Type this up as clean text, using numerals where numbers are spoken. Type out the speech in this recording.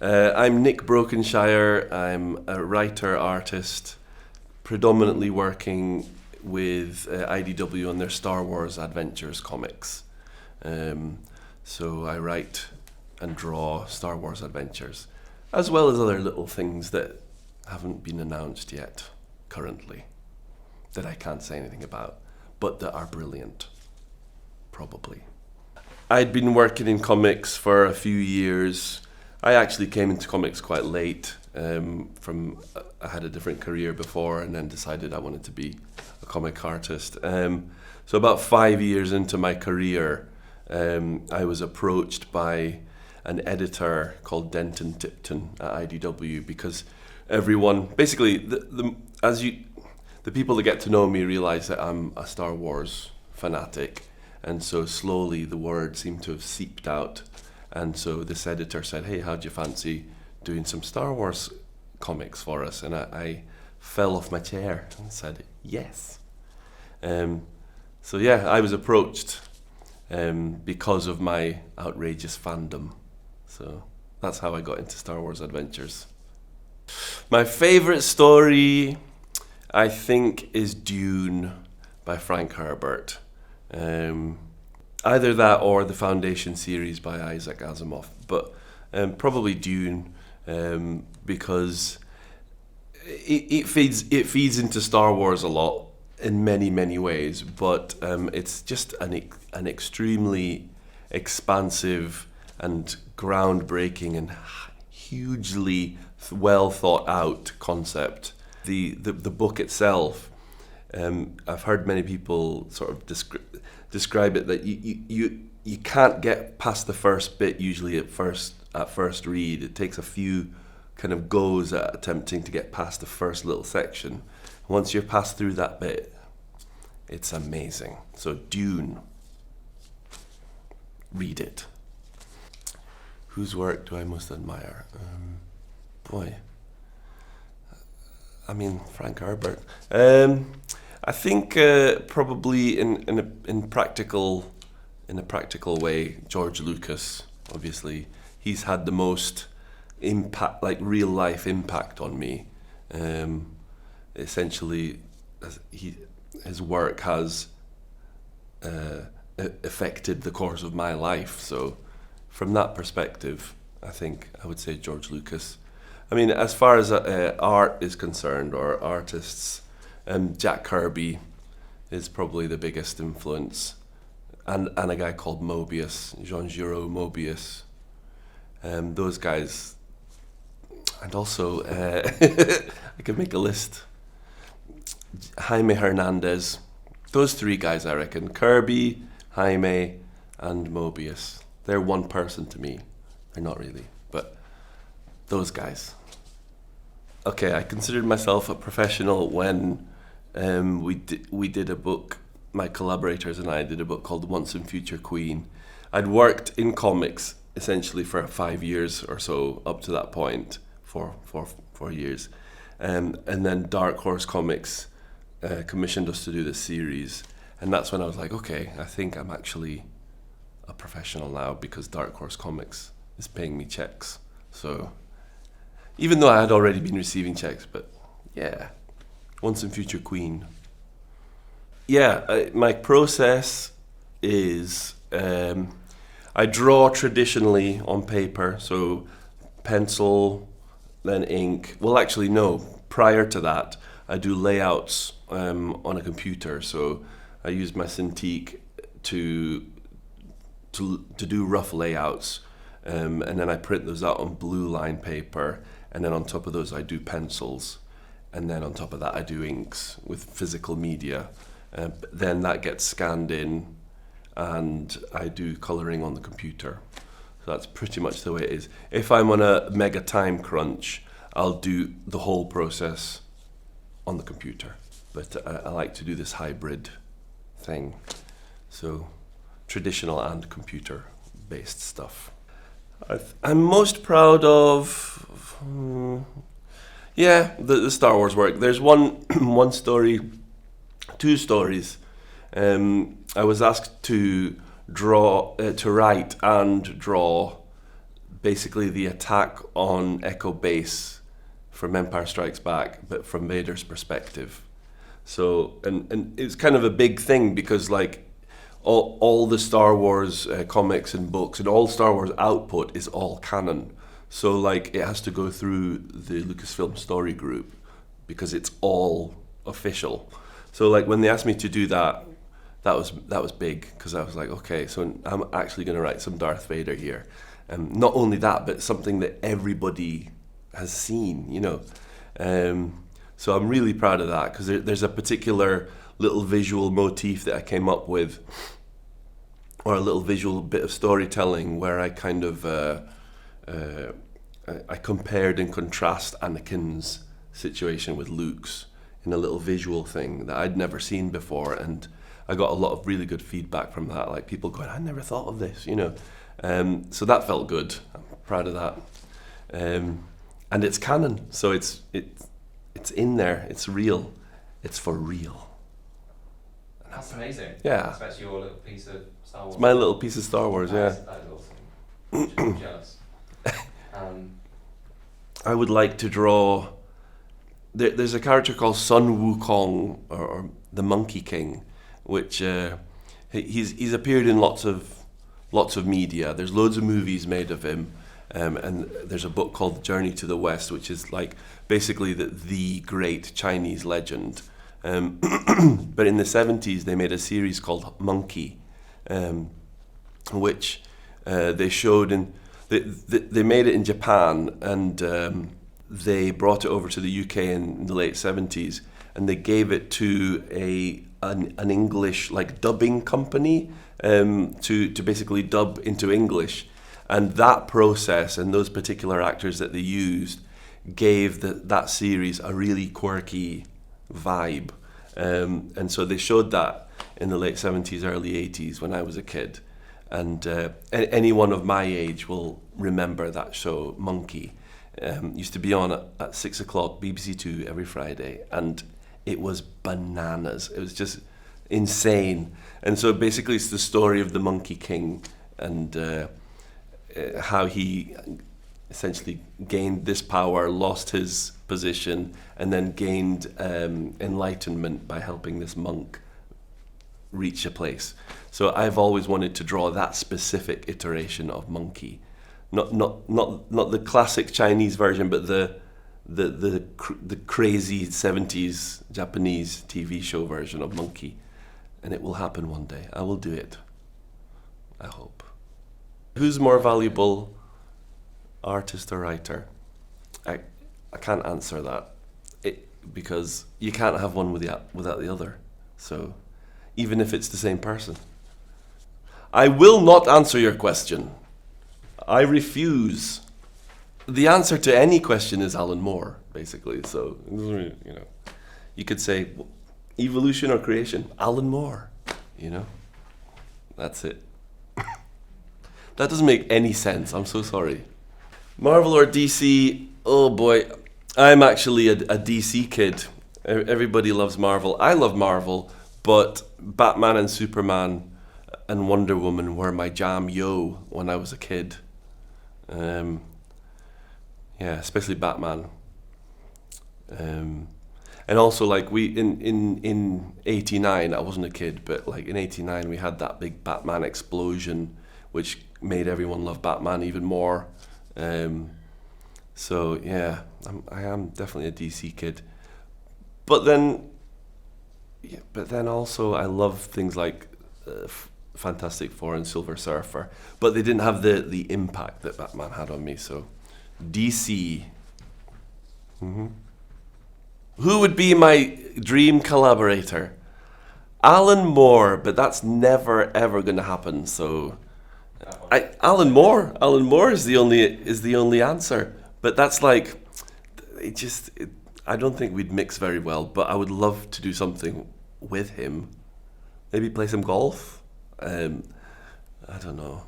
I'm Nick Brokenshire. I'm a writer, artist, predominantly working with IDW on their Star Wars Adventures comics. So I write and draw Star Wars Adventures, as well as other little things that haven't been announced yet, currently, that I can't say anything about, but that are brilliant, probably. I'd been working in comics for a few years. I actually came into comics quite late. I had a different career before and then decided I wanted to be a comic artist. So about 5 years into my career, I was approached by an editor called Denton Tipton at IDW because everyone, basically, the people that get to know me realize that I'm a Star Wars fanatic, and so slowly the word seemed to have seeped out. And so this editor said, "Hey, how'd you fancy doing some Star Wars comics for us?" And I fell off my chair and said, yes. So yeah, I was approached because of my outrageous fandom. So that's how I got into Star Wars Adventures. My favorite story, I think, is Dune by Frank Herbert. Either that or the Foundation series by Isaac Asimov, but probably Dune, because it feeds into Star Wars a lot in many ways, but it's just an extremely expansive and groundbreaking and hugely well thought out concept. The book itself, I've heard many people sort of describe it that you can't get past the first bit usually at first read. It takes a few kind of goes at attempting to get past the first little section. Once you're passed through that bit, it's amazing. So Dune, read it. Whose work do I most admire? Frank Herbert. I think probably in a practical way, George Lucas. Obviously, he's had the most impact, like real life impact on me. Essentially, his work has affected the course of my life. So, from that perspective, I think I would say George Lucas. I mean, as far as art is concerned, or artists, Jack Kirby is probably the biggest influence, and a guy called Mobius, Jean-Giraud Mobius. Those guys, and also I could make a list. Jaime Hernandez. Those three guys, I reckon. Kirby, Jaime, and Mobius. They're one person to me. They're not really, but those guys. Okay, I considered myself a professional when we did a book. My collaborators and I did a book called Once and Future Queen. I'd worked in comics essentially for 5 years or so up to that point, four years, and then Dark Horse Comics commissioned us to do this series, and that's when I was like, okay, I think I'm actually a professional now because Dark Horse Comics is paying me checks. So even though I had already been receiving checks, but yeah, Once and Future Queen. Yeah, my process is I draw traditionally on paper, so pencil, then ink. Well, actually, no. Prior to that, I do layouts on a computer. So I use my Cintiq to do rough layouts, and then I print those out on blue line paper, and then on top of those I do pencils, and then on top of that I do inks with physical media. Then that gets scanned in, and I do colouring on the computer. So that's pretty much the way it is. If I'm on a mega time crunch, I'll do the whole process on the computer. But I like to do this hybrid thing. So traditional and computer-based stuff. I'm most proud of, the Star Wars work. There's one story, two stories. I was asked to write and draw basically the attack on Echo Base from Empire Strikes Back, but from Vader's perspective. So, and it's kind of a big thing because like all the Star Wars comics and books and all Star Wars output is all canon. So like it has to go through the Lucasfilm Story Group because it's all official. So like when they asked me to do that, that was big because I was like, okay, so I'm actually going to write some Darth Vader here. And not only that, but something that everybody has seen, you know. So I'm really proud of that because there's a particular little visual motif that I came up with, or a little visual bit of storytelling where I kind of I compared and contrast Anakin's situation with Luke's in a little visual thing that I'd never seen before, and I got a lot of really good feedback from that, like people going, I never thought of this, you know. So that felt good. I'm proud of that. And it's canon, so it's in there, it's real, it's for real. That's amazing. Yeah. Especially your little piece of Star Wars. It's my little piece of Star Wars, yeah. That is awesome. I'm jealous. I would like to draw. There's a character called Sun Wukong, or the Monkey King, which he's appeared in lots of media. There's loads of movies made of him, and there's a book called Journey to the West, which is like basically the great Chinese legend. But in the 70s, they made a series called Monkey, which they showed in. They made it in Japan, and they brought it over to the UK in the late 70s, and they gave it to an English like dubbing company to basically dub into English, and that process and those particular actors that they used gave that series a really quirky vibe, and so they showed that in the late 70s, early 80s when I was a kid. And anyone of my age will remember that show, Monkey. Used to be on at 6 o'clock, BBC Two, every Friday, and it was bananas. It was just insane. And so basically it's the story of the Monkey King and how he essentially gained this power, lost his position, and then gained enlightenment by helping this monk reach a place. So I've always wanted to draw that specific iteration of Monkey, not the classic Chinese version, but the crazy 70s Japanese TV show version of Monkey, and it will happen one day. I will do it. I hope. Who's more valuable, artist or writer? I can't answer that, because you can't have one without the other. So. Even if it's the same person. I will not answer your question. I refuse. The answer to any question is Alan Moore, basically. So, you know, you could say evolution or creation, Alan Moore, you know. That's it. That doesn't make any sense. I'm so sorry. Marvel or DC? Oh boy. I'm actually a DC kid. Everybody loves Marvel. I love Marvel. But Batman and Superman and Wonder Woman were my jam when I was a kid. Yeah, especially Batman. And also like in 89, I wasn't a kid, but like in 89 we had that big Batman explosion which made everyone love Batman even more. So yeah, I am definitely a DC kid. But then also I love things like Fantastic Four and Silver Surfer, but they didn't have the impact that Batman had on me. So DC. Mm-hmm. Who would be my dream collaborator? Alan Moore, but that's never ever going to happen. So Alan Moore is the only answer. But that's like I don't think we'd mix very well, but I would love to do something with him. Maybe play some golf. I don't know.